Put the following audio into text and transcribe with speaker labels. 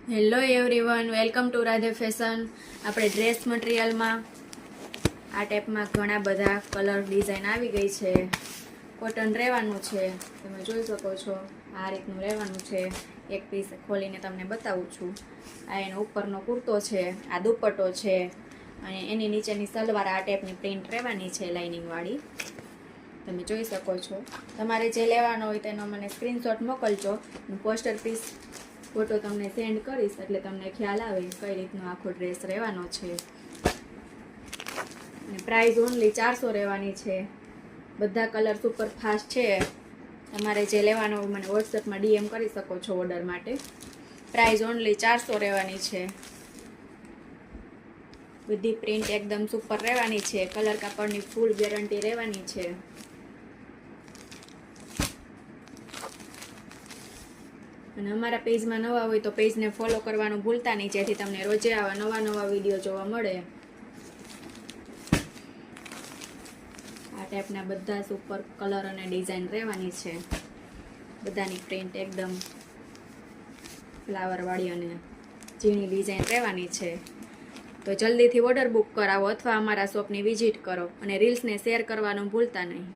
Speaker 1: Hello everyone, welcome to Radhe fashion. આપણે dress મટીરિયલમાં આ ટાઈપમાં ઘણા બધા કલર ડિઝાઇન આવી ગઈ છે. કોટન રહેવાનું છે, તમે જોઈ શકો છો. આ રીતનું રહેવાનું છે. એક પીસ ખોલીને તમને બતાવું છું. આ એનો ઉપરનો કુર્તો છે, આ દુપટ્ટો છે, અને એની નીચેની સલવાર આ ટાઈપની પ્રિન્ટ રહેવાની છે લાઇનિંગવાળી. તમે જોઈ શકો છો. તમારે જે લેવાનો હોય તેનો મને સ્ક્રીનશોટ મોકલજો. પોસ્ટર પીસ ફોટો તમને સેન્ડ કરીશ એટલે તમને ખ્યાલ આવે કઈ રીતનો આખો ડ્રેસ રહેવાનો છે. અને પ્રાઇસ ઓનલી 400 રહેવાની છે. બધા કલર સુપર ફાસ્ટ છે. તમારે જે લેવાનો હોય મને વોટ્સએપમાં ડીએમ કરી શકો છો ઓર્ડર માટે. પ્રાઇસ ઓનલી 400 રહેવાની છે. બધી પ્રિન્ટ એકદમ સુપર રહેવાની છે. કલર કાપડની ફૂલ ગેરંટી રહેવાની છે. અને અમારા પેજમાં નવા હોય તો પેજને ફોલો કરવાનું ભૂલતા નહીં, જેથી તમને રોજે આવા નવા વિડીયો જોવા મળે. આ ટાઈપના બધા સુપર કલર અને ડિઝાઇન રહેવાની છે. બધાની પ્રિન્ટ એકદમ ફ્લાવરવાળી અને ઝીણી ડિઝાઇન રહેવાની છે. તો જલ્દીથી ઓર્ડર બુક કરાવો અથવા અમારા શોપની વિઝિટ કરો અને રીલ્સને શેર કરવાનું ભૂલતા નહીં.